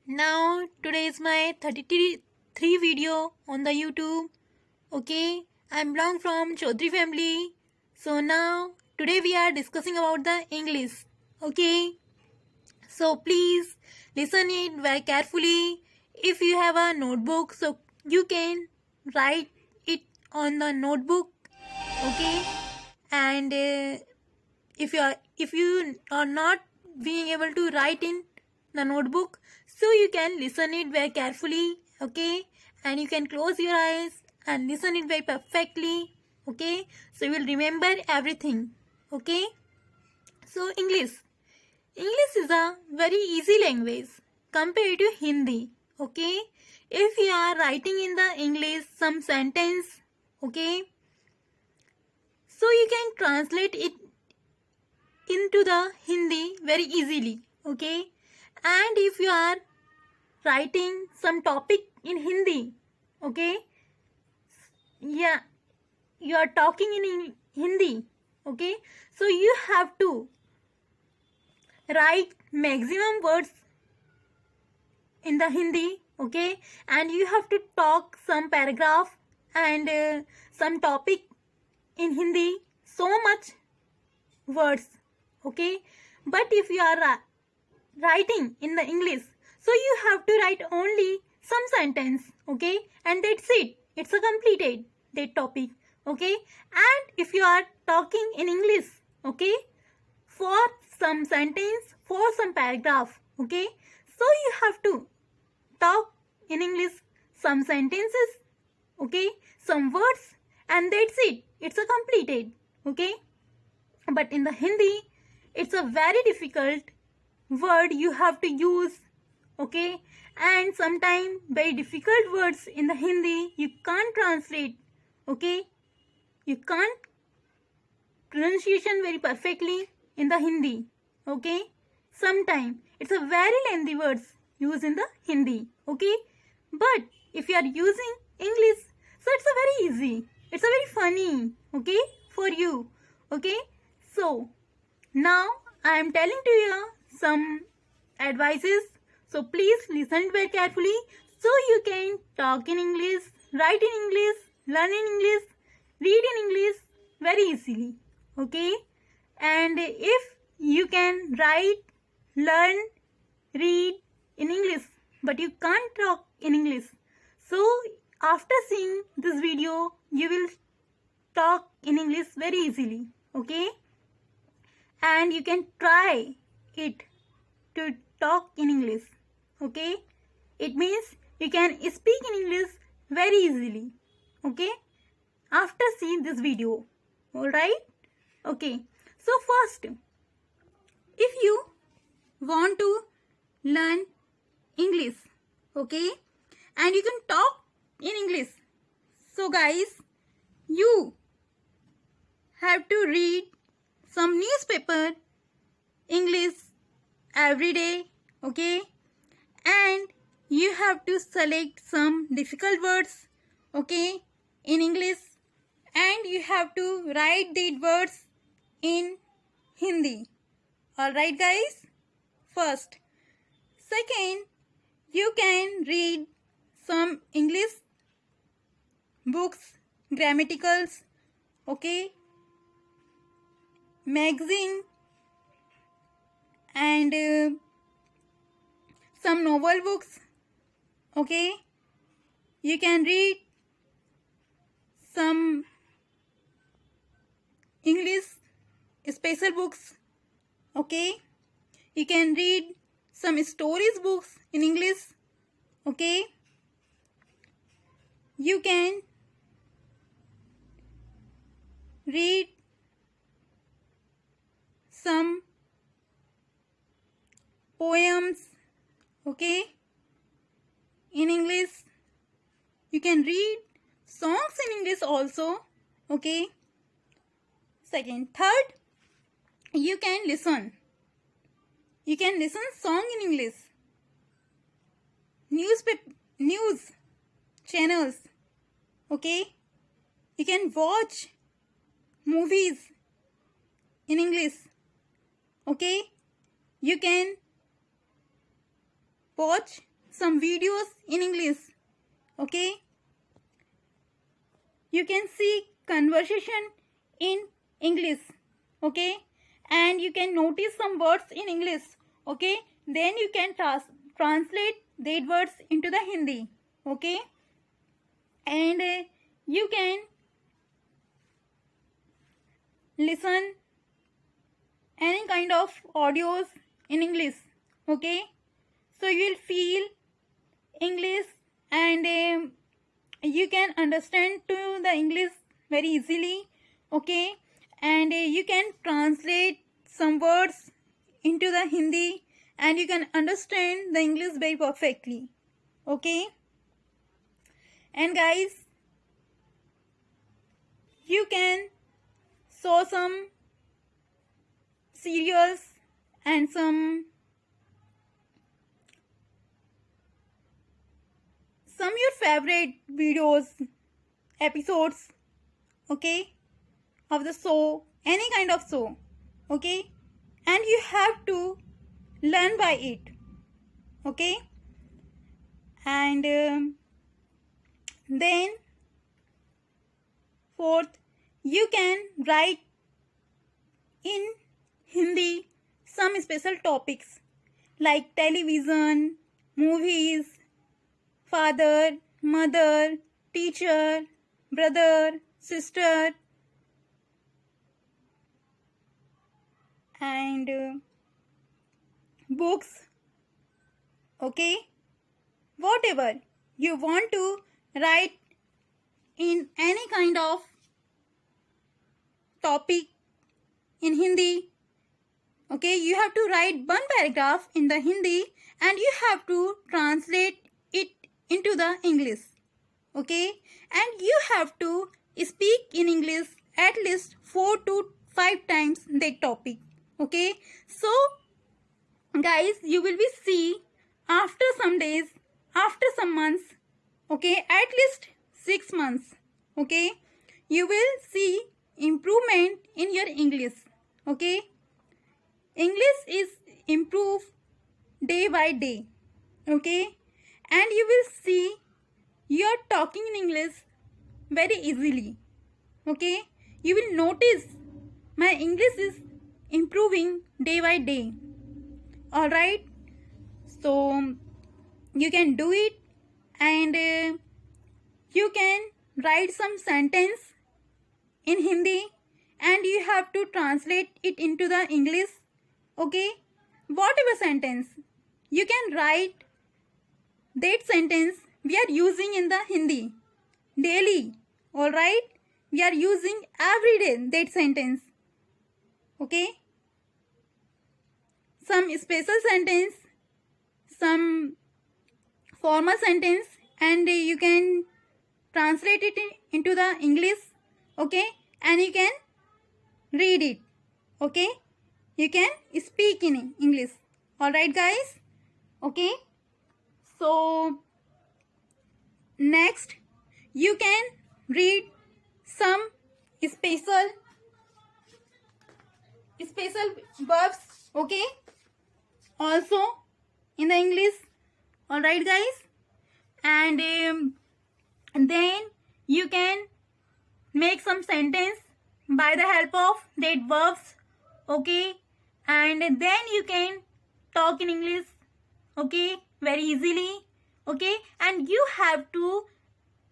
Now today is my 33 video on the YouTube. Okay, I'm belong from Chaudhary family. So now today we are discussing about the English. Okay, so please listen it very carefully. If you have a notebook, so you can write it on the notebook. Okay, and if you are not being able to write in the notebook, so you can listen it very carefully. Okay, and you can close your eyes and listen it very perfectly. Okay, so you will remember everything. Okay, so English is a very easy language compared to Hindi. Okay, if you are writing in the English some sentence, okay, so you can translate it into the Hindi very easily. Okay, and if you are writing some topic in Hindi, okay, yeah, you are talking in Hindi, okay, so you have to write maximum words in the Hindi, okay, and you have to talk some paragraph and some topic in Hindi so much words, okay, but if you are writing in the English, so you have to write only some sentence, okay, and that's it. It's a completed that topic, okay. And if you are talking in English, okay, for some sentence, for some paragraph, okay, so you have to talk in English some sentences, okay, some words, and that's it. It's a completed, okay. But in the Hindi, it's a very difficult word you have to use, okay, and sometimes very difficult words in the Hindi you can't translate, okay, you can't pronunciation very perfectly in the Hindi, okay. Sometimes it's a very lengthy words used in the Hindi, okay. But if you are using English, so it's a very easy, it's a very funny, okay, for you, okay. So now I am telling to you some advices, so please listen very carefully, so you can talk in English, write in English, learn in English, read in English very easily, okay. And if you can write, learn, read in English, but you can't talk in English, so after seeing this video you will talk in English very easily, okay. And you can try it to talk in English, okay. It means you can speak in English very easily, okay, after seeing this video. Alright, okay. So first, if you want to learn English, okay, and you can talk in English, so guys, you have to read some newspaper English every day, okay, and you have to select some difficult words, okay, in English, and you have to write the words in Hindi. Alright guys, first. Second, you can read some English books, grammaticals, okay, magazine, and some novel books, okay. You can read some English special books, okay. You can read some stories books in English, okay. You can read some poems, okay, in English. You can read songs in English also, okay. Third, you can listen song in English, news channels, okay. You can watch movies in English, okay. You can watch some videos in English. Okay, you can see conversation in English. Okay, and you can notice some words in English. Okay, then you can translate that words into the Hindi. Okay, and you can listen any kind of audios in English. Okay, so you will feel English, and you can understand to the English very easily. Okay, and you can translate some words into the Hindi, and you can understand the English very perfectly. Okay, and guys, you can saw some serials and some your favorite videos, episodes, okay, of the show, any kind of show. Okay, and you have to learn by it. Okay, and then fourth, you can write in Hindi some special topics like television, movies, father, mother, teacher, brother, sister, and books. Okay, whatever you want to write in any kind of topic in Hindi. Okay, you have to write one paragraph in the Hindi and you have to translate it into the English. Okay, and you have to speak in English at least 4 to 5 times that topic. Okay, so guys, you will be see after some days, after some months, okay, at least 6 months, okay, you will see improvement in your English. Okay, English is improved day by day. Okay, and you will see you are talking in English very easily. Okay, you will notice my English is improving day by day. Alright, so you can do it, and you can write some sentence in Hindi and you have to translate it into the English. Okay, whatever sentence you can write, that sentence we are using in the Hindi daily. Alright, we are using every day that sentence. Okay, some special sentence, some formal sentence, and you can translate it into the English. Okay, and you can read it. Okay, you can speak in English. Alright guys, okay, so next you can read some special verbs, okay, also in the English. Alright guys, and then you can make some sentence by the help of that verbs. Okay, and then you can talk in English, okay, very easily. Okay, and you have to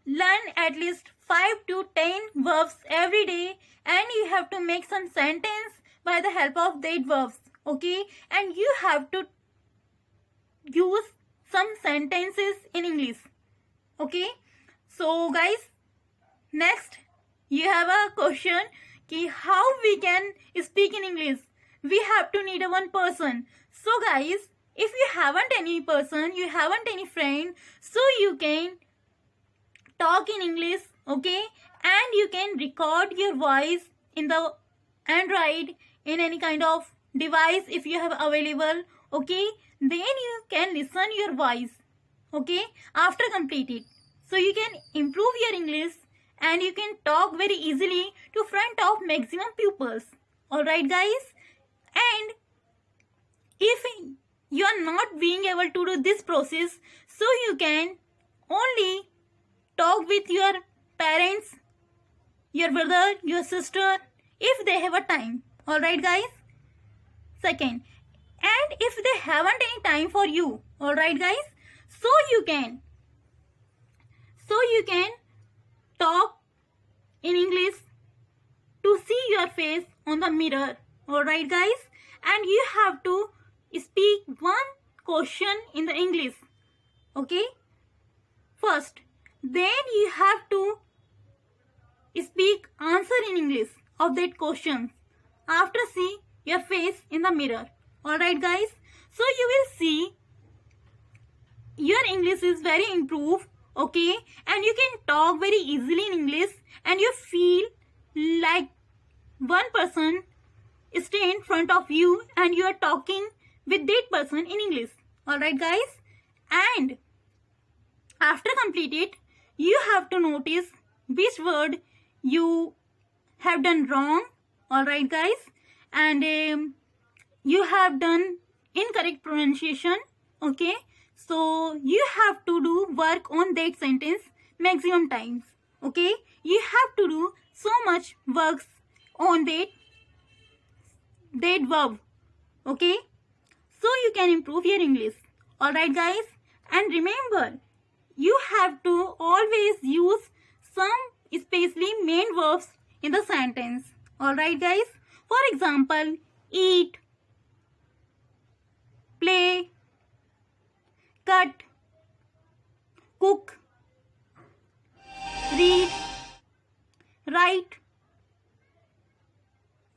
learn at least 5 to 10 verbs every day, and you have to make some sentence by the help of that verbs. Okay, and you have to use some sentences in English. Okay, so guys, next you have a question ki how we can speak in English. We have to need a one person. So guys, if you haven't any person, you haven't any friend, so you can talk in English. Okay, and you can record your voice in the Android, in any kind of device if you have available. Okay, then you can listen your voice, okay, after complete it, so you can improve your English and you can talk very easily to front of maximum pupils. Alright guys, and if you are not being able to do this process, So you can only talk with your parents, your brother, your sister, if they have a time. Alright guys? Second, and if they haven't any time for you, alright guys? So you can talk in English to see your face on the mirror. Alright guys? And you have to speak one question in the English. Okay? First. Then you have to speak answer in English of that question after see your face in the mirror. Alright guys? So you will see your English is very improved. Okay? And you can talk very easily in English and you feel like one person stay in front of you and you are talking with that person in English. Alright guys? And after complete it, you have to notice which word you have done wrong. Alright guys? And you have done incorrect pronunciation. Okay? So you have to do work on that sentence maximum times. Okay? You have to do so much works on that verb. Okay? So you can improve your English. Alright guys? And remember, you have to always use some especially main verbs in the sentence. Alright guys? For example, eat, play, cut, cook, read, write,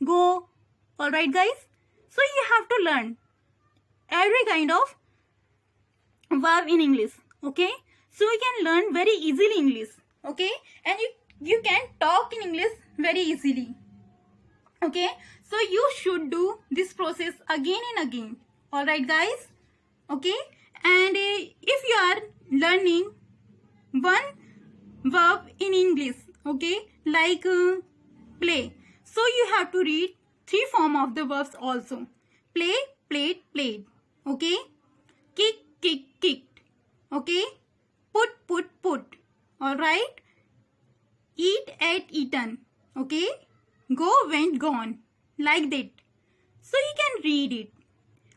go. Alright guys? So you have to learn every kind of verb in English. Okay? So you can learn very easily English. Okay? And you can talk in English very easily. Okay? So you should do this process again and again. Alright guys? Okay? And if you are learning one verb in English, okay, like play, so you have to read 3 forms of the verbs also. Play, played, played. Okay? Kick, kicked, kicked. Okay? Put, put, put. Alright? Eat, ate, eaten. Okay? Go, went, gone. Like that. So you can read it.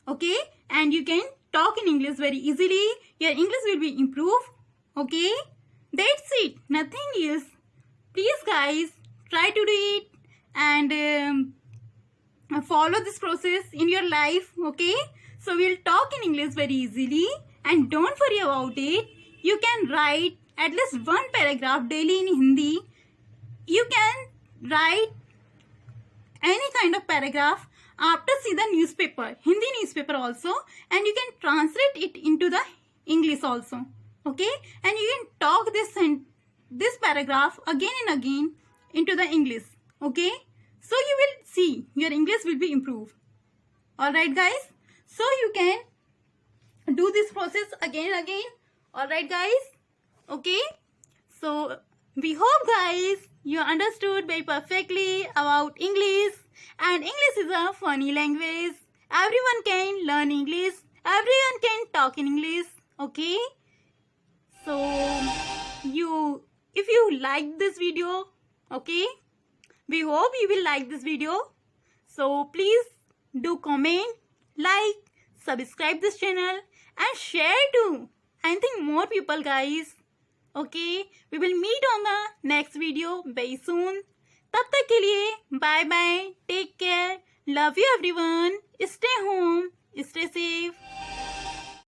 Okay? And you can talk in English very easily. Your English will be improved. Okay? That's it. Nothing else. Please guys, try to do it. And follow this process in your life. Okay? So we'll talk in English very easily. And don't worry about it. You can write at least one paragraph daily in Hindi. You can write any kind of paragraph after see the newspaper, Hindi newspaper also, and you can translate it into the English also. Okay? And you can talk this paragraph again and again into the English. Okay? So you will see your English will be improved. Alright guys? So you can do this process again and again. Alright guys? Okay? So we hope guys you understood very perfectly about English. And English is a funny language. Everyone can learn English. Everyone can talk in English. Okay? So if you like this video, okay? We hope you will like this video. So please do comment, like, subscribe this channel and share to I think more people guys. Okay? We will meet on the next video very soon. तब तक के लिए bye bye, take care, love you everyone, stay home, stay safe.